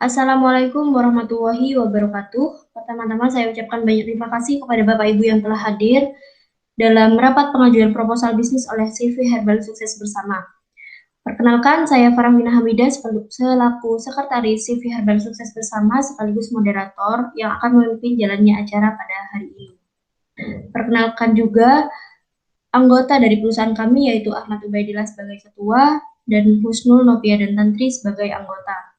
Assalamualaikum warahmatullahi wabarakatuh. Pertama-tama saya ucapkan banyak terima kasih kepada Bapak Ibu yang telah hadir dalam rapat pengajuan proposal bisnis oleh CV Herbal Sukses Bersama. Perkenalkan, saya Farahmina Hamidah selaku Sekretaris CV Herbal Sukses Bersama sekaligus moderator yang akan memimpin jalannya acara pada hari ini. Perkenalkan juga anggota dari perusahaan kami yaitu Ahmad Ubaidillah sebagai ketua dan Husnul Novia dan Tantri sebagai anggota.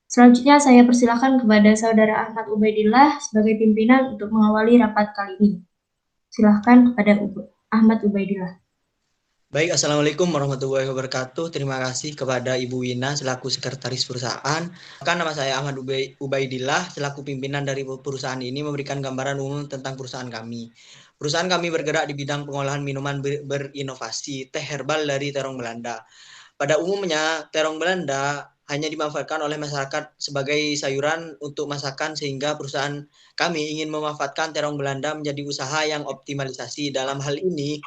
Selanjutnya saya persilakan kepada Saudara Ahmad Ubaidillah sebagai pimpinan untuk mengawali rapat kali ini. Silakan kepada Ahmad Ubaidillah. Baik, Assalamualaikum warahmatullahi wabarakatuh. Terima kasih kepada Ibu Wina selaku sekretaris perusahaan. Nama saya Ahmad Ubaidillah selaku pimpinan dari perusahaan ini memberikan gambaran umum tentang perusahaan kami. Perusahaan kami bergerak di bidang pengolahan minuman berinovasi teh herbal dari terong Belanda. Pada umumnya, terong Belanda hanya dimanfaatkan oleh masyarakat sebagai sayuran untuk masakan sehingga perusahaan kami ingin memanfaatkan terong Belanda menjadi usaha yang optimalisasi. Dalam hal ini,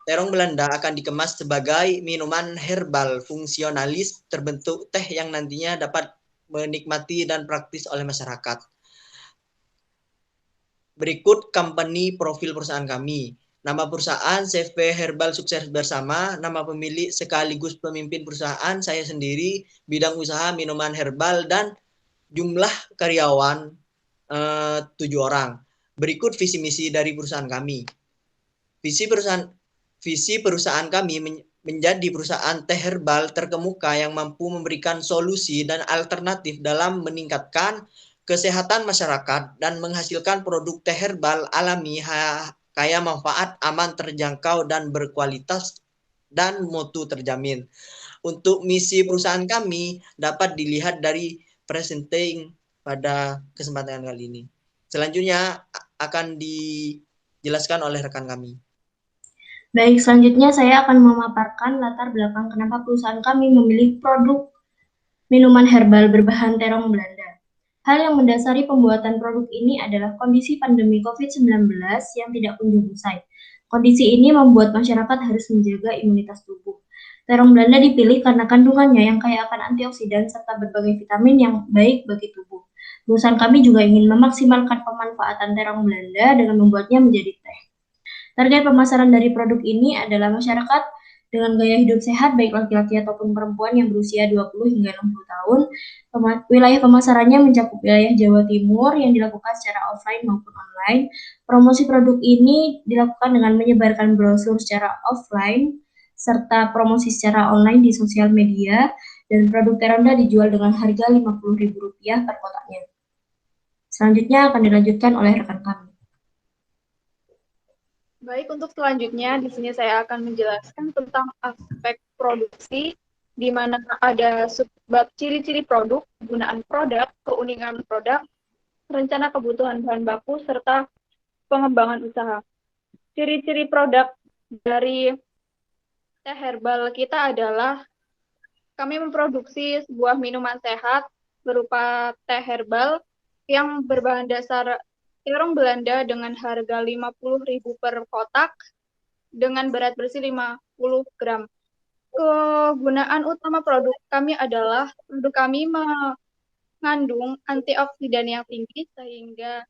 terong Belanda akan dikemas sebagai minuman herbal fungsionalis terbentuk teh yang nantinya dapat menikmati dan praktis oleh masyarakat. Berikut company profil perusahaan kami. Nama perusahaan CV Herbal Sukses Bersama, nama pemilik sekaligus pemimpin perusahaan saya sendiri, bidang usaha minuman herbal dan jumlah karyawan 7 orang. Berikut visi misi dari perusahaan kami. Visi perusahaan kami menjadi perusahaan teh herbal terkemuka yang mampu memberikan solusi dan alternatif dalam meningkatkan kesehatan masyarakat dan menghasilkan produk teh herbal alami kaya manfaat, aman, terjangkau, dan berkualitas dan mutu terjamin. Untuk misi perusahaan kami dapat dilihat dari presenting pada kesempatan kali ini. Selanjutnya akan dijelaskan oleh rekan kami. Baik, selanjutnya saya akan memaparkan latar belakang kenapa perusahaan kami memilih produk minuman herbal berbahan terong Belanda. Hal yang mendasari pembuatan produk ini adalah kondisi pandemi COVID-19 yang tidak kunjung usai. Kondisi ini membuat masyarakat harus menjaga imunitas tubuh. Terong Belanda dipilih karena kandungannya yang kaya akan antioksidan serta berbagai vitamin yang baik bagi tubuh. Perusahaan kami juga ingin memaksimalkan pemanfaatan terong Belanda dengan membuatnya menjadi teh. Target pemasaran dari produk ini adalah masyarakat dengan gaya hidup sehat baik laki-laki ataupun perempuan yang berusia 20 hingga 60 tahun. Wilayah pemasarannya mencakup wilayah Jawa Timur yang dilakukan secara offline maupun online. Promosi produk ini dilakukan dengan menyebarkan brosur secara offline serta promosi secara online di sosial media, dan produk Teronda dijual dengan harga Rp50.000 per kotaknya. Selanjutnya akan dilanjutkan oleh rekan kami. Baik, untuk selanjutnya di sini saya akan menjelaskan tentang aspek produksi, di mana ada subbab ciri-ciri produk, penggunaan produk, keunikan produk, rencana kebutuhan bahan baku, serta pengembangan usaha. Ciri-ciri produk dari teh herbal kita adalah kami memproduksi sebuah minuman sehat berupa teh herbal yang berbahan dasar terong Belanda dengan harga Rp50.000 per kotak dengan berat bersih 50 gram. Kegunaan utama produk kami adalah produk kami mengandung antioksidan yang tinggi sehingga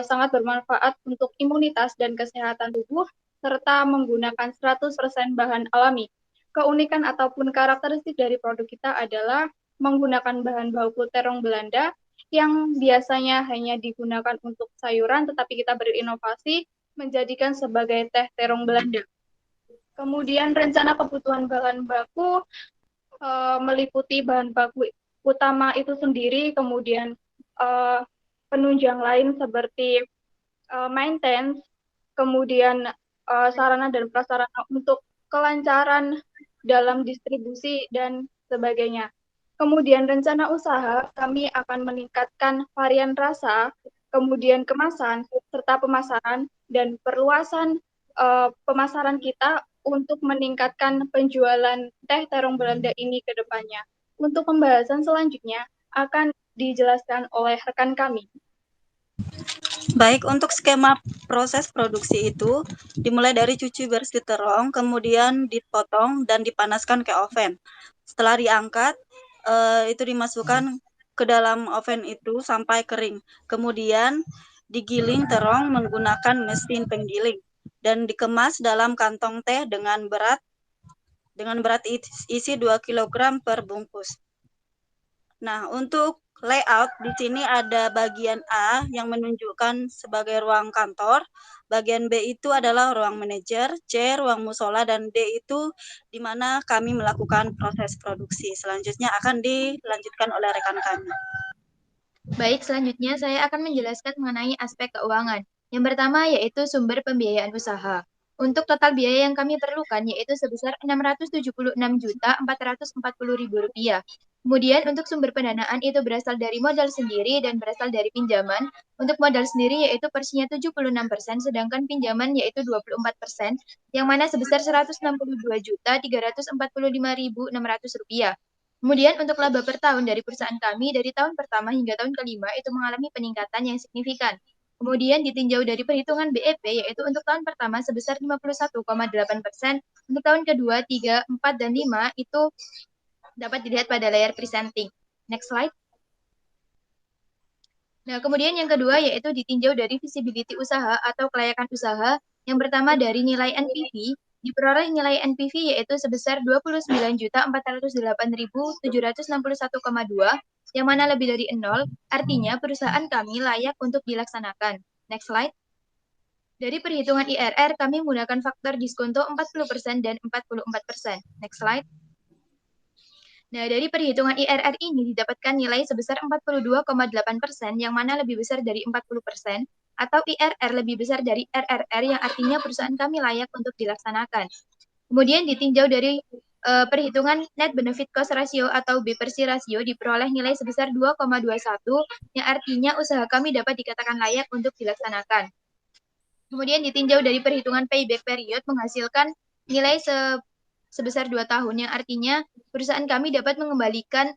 sangat bermanfaat untuk imunitas dan kesehatan tubuh serta menggunakan 100% bahan alami. Keunikan ataupun karakteristik dari produk kita adalah menggunakan bahan baku terong Belanda yang biasanya hanya digunakan untuk sayuran, tetapi kita berinovasi menjadikan sebagai teh terong Belanda. Kemudian rencana kebutuhan bahan baku meliputi bahan baku utama itu sendiri, kemudian penunjang lain seperti maintenance, kemudian sarana dan prasarana untuk kelancaran dalam distribusi dan sebagainya. Kemudian rencana usaha, kami akan meningkatkan varian rasa, kemudian kemasan, serta pemasaran, dan perluasan pemasaran kita untuk meningkatkan penjualan teh terong Belanda ini ke depannya. Untuk pembahasan selanjutnya akan dijelaskan oleh rekan kami. Baik, untuk skema proses produksi itu dimulai dari cuci bersih terong, kemudian dipotong dan dipanaskan ke oven. Setelah diangkat, itu dimasukkan ke dalam oven itu sampai kering. Kemudian digiling terong menggunakan mesin penggiling dan dikemas dalam kantong teh dengan berat isi 2 kg per bungkus. Nah, untuk layout di sini ada bagian A yang menunjukkan sebagai ruang kantor, bagian B itu adalah ruang manajer, C ruang musola, dan D itu di mana kami melakukan proses produksi. Selanjutnya akan dilanjutkan oleh rekan kami. Baik, selanjutnya saya akan menjelaskan mengenai aspek keuangan. Yang pertama yaitu sumber pembiayaan usaha. Untuk total biaya yang kami perlukan yaitu sebesar Rp676.440.000. Kemudian untuk sumber pendanaan itu berasal dari modal sendiri dan berasal dari pinjaman. Untuk modal sendiri yaitu porsinya 76%, sedangkan pinjaman yaitu 24%, yang mana sebesar Rp162.345.600. Kemudian untuk laba per tahun dari perusahaan kami dari tahun pertama hingga tahun kelima itu mengalami peningkatan yang signifikan. Kemudian ditinjau dari perhitungan BEP yaitu untuk tahun pertama sebesar 51,8%, untuk tahun kedua, 3, 4, dan 5 itu dapat dilihat pada layar presenting. Next slide. Nah, kemudian yang kedua yaitu ditinjau dari visibility usaha atau kelayakan usaha. Yang pertama dari nilai NPV, diperoleh nilai NPV yaitu sebesar 29.408.761,2, yang mana lebih dari 0, artinya perusahaan kami layak untuk dilaksanakan. Next slide. Dari perhitungan IRR, kami menggunakan faktor diskonto 40% dan 44%. Next slide. Nah, dari perhitungan IRR ini didapatkan nilai sebesar 42,8%, yang mana lebih besar dari 40%, atau IRR lebih besar dari RRR, yang artinya perusahaan kami layak untuk dilaksanakan. Kemudian ditinjau dari perhitungan Net Benefit Cost Ratio atau B/C ratio diperoleh nilai sebesar 2,21, yang artinya usaha kami dapat dikatakan layak untuk dilaksanakan. Kemudian ditinjau dari perhitungan Payback Period menghasilkan nilai sebesar 2 tahun, yang artinya perusahaan kami dapat mengembalikan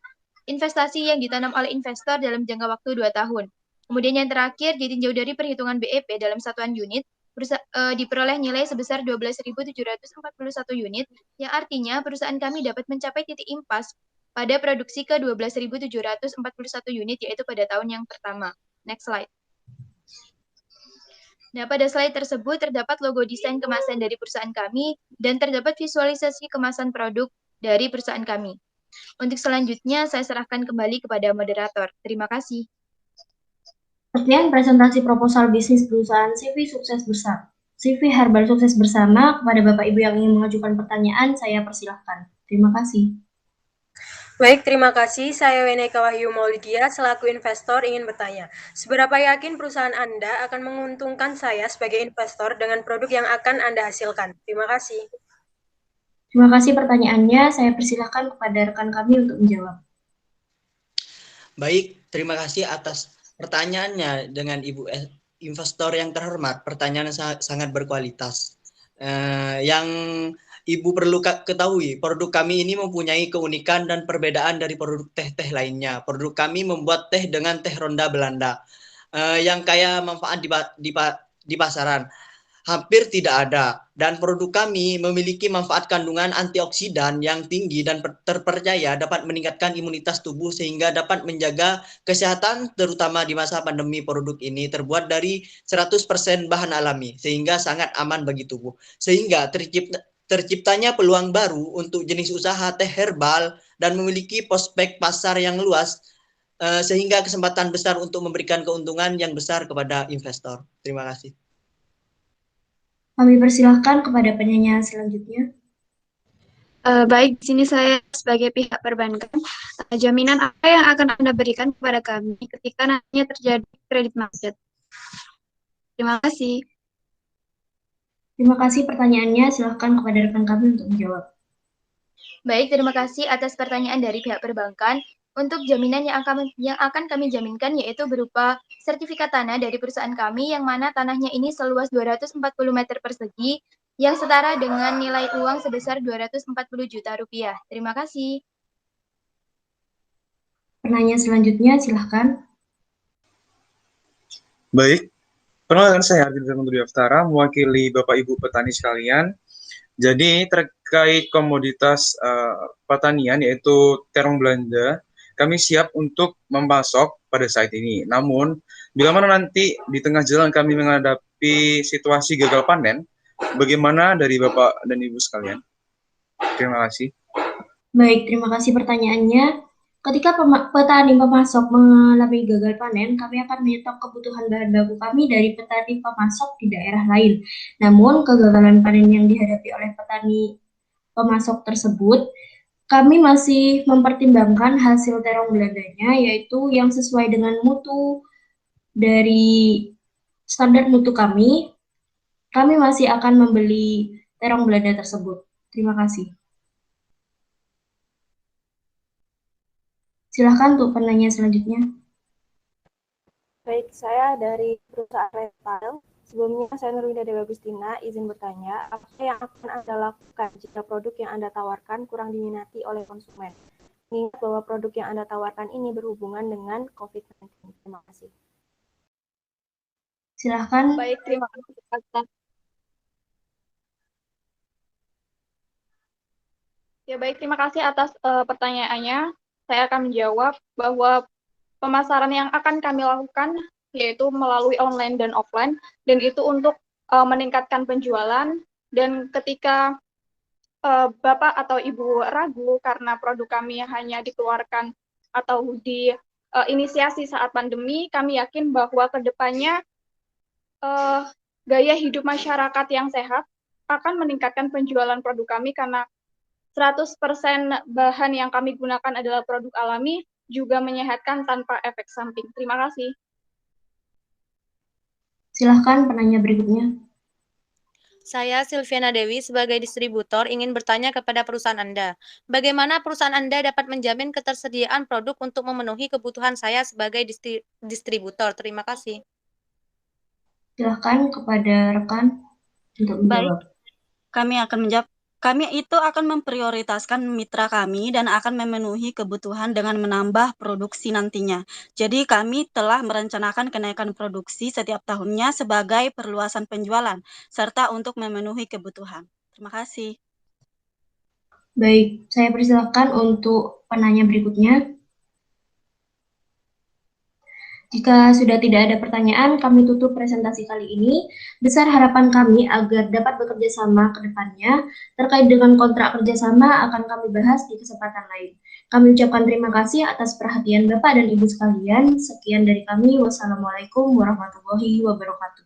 investasi yang ditanam oleh investor dalam jangka waktu 2 tahun. Kemudian yang terakhir, ditinjau dari perhitungan BEP dalam satuan unit, diperoleh nilai sebesar 12.741 unit, yang artinya perusahaan kami dapat mencapai titik impas pada produksi ke 12.741 unit, yaitu pada tahun yang pertama. Next slide. Nah, pada slide tersebut terdapat logo desain kemasan dari perusahaan kami dan terdapat visualisasi kemasan produk dari perusahaan kami. Untuk selanjutnya, saya serahkan kembali kepada moderator. Terima kasih. Sekian presentasi proposal bisnis perusahaan CV Herbal Sukses Bersama. Kepada Bapak Ibu yang ingin mengajukan pertanyaan, saya persilahkan. Terima kasih. Baik, terima kasih. Saya Weneka Wahyu Maulidia, selaku investor ingin bertanya. Seberapa yakin perusahaan Anda akan menguntungkan saya sebagai investor dengan produk yang akan Anda hasilkan? Terima kasih. Terima kasih pertanyaannya. Saya persilahkan kepada rekan kami untuk menjawab. Baik, terima kasih atas pertanyaannya dengan Ibu investor yang terhormat. Pertanyaan sangat berkualitas. Yang Ibu perlu ketahui, produk kami ini mempunyai keunikan dan perbedaan dari produk teh-teh lainnya. Produk kami membuat teh dengan teh ronda Belanda, yang kaya manfaat di pasaran hampir tidak ada. Dan produk kami memiliki manfaat kandungan antioksidan yang tinggi dan terpercaya dapat meningkatkan imunitas tubuh sehingga dapat menjaga kesehatan, terutama di masa pandemi. Produk ini terbuat dari 100% bahan alami sehingga sangat aman bagi tubuh. Sehingga terciptanya peluang baru untuk jenis usaha teh herbal dan memiliki prospek pasar yang luas, sehingga kesempatan besar untuk memberikan keuntungan yang besar kepada investor. Terima kasih. Kami persilahkan kepada penanya selanjutnya. Baik, di sini saya sebagai pihak perbankan, jaminan apa yang akan Anda berikan kepada kami ketika nantinya terjadi kredit macet? Terima kasih. Terima kasih pertanyaannya. Silahkan kepada rekan kami untuk menjawab. Baik, terima kasih atas pertanyaan dari pihak perbankan. Untuk jaminan yang akan kami jaminkan yaitu berupa sertifikat tanah dari perusahaan kami, yang mana tanahnya ini seluas 240 meter persegi yang setara dengan nilai uang sebesar 240 juta rupiah. Terima kasih. Penanya selanjutnya, silahkan. Baik, perkenalkan saya Ardi Aftara, mewakili Bapak Ibu petani sekalian. Jadi terkait komoditas pertanian yaitu terong Belanda, kami siap untuk memasok pada saat ini. Namun, bila mana nanti di tengah jalan kami menghadapi situasi gagal panen, bagaimana dari Bapak dan Ibu sekalian? Terima kasih. Baik, terima kasih pertanyaannya. Ketika petani pemasok mengalami gagal panen, kami akan menyetok kebutuhan bahan baku kami dari petani pemasok di daerah lain. Namun, kegagalan panen yang dihadapi oleh petani pemasok tersebut, kami masih mempertimbangkan hasil terong Belandanya, yaitu yang sesuai dengan mutu dari standar mutu kami masih akan membeli terong Belanda tersebut. Terima kasih. Silakan untuk penanya selanjutnya. Baik, saya dari perusahaan retail. Sebelumnya, saya Nurwinda Dewi Agustina, izin bertanya, apa yang akan Anda lakukan jika produk yang Anda tawarkan kurang diminati oleh konsumen? Mengingat bahwa produk yang Anda tawarkan ini berhubungan dengan COVID-19. Terima kasih. Silakan. Baik, terima kasih atas. Ya, baik, terima kasih atas pertanyaannya. Saya akan menjawab bahwa pemasaran yang akan kami lakukan yaitu melalui online dan offline, dan itu untuk meningkatkan penjualan. Dan ketika Bapak atau Ibu ragu karena produk kami hanya dikeluarkan atau diinisiasi saat pandemi, kami yakin bahwa kedepannya gaya hidup masyarakat yang sehat akan meningkatkan penjualan produk kami karena 100% bahan yang kami gunakan adalah produk alami, juga menyehatkan tanpa efek samping. Terima kasih. Silahkan penanya berikutnya. Saya Silviana Dewi sebagai distributor ingin bertanya kepada perusahaan Anda. Bagaimana perusahaan Anda dapat menjamin ketersediaan produk untuk memenuhi kebutuhan saya sebagai distributor? Terima kasih. Silahkan kepada rekan untuk menjawab. Baik, kami akan menjawab. Kami itu akan memprioritaskan mitra kami dan akan memenuhi kebutuhan dengan menambah produksi nantinya. Jadi kami telah merencanakan kenaikan produksi setiap tahunnya sebagai perluasan penjualan, serta untuk memenuhi kebutuhan. Terima kasih. Baik, saya persilakan untuk penanya berikutnya. Jika sudah tidak ada pertanyaan, kami tutup presentasi kali ini. Besar harapan kami agar dapat bekerja sama ke depannya. Terkait dengan kontrak kerjasama akan kami bahas di kesempatan lain. Kami ucapkan terima kasih atas perhatian Bapak dan Ibu sekalian. Sekian dari kami. Wassalamualaikum warahmatullahi wabarakatuh.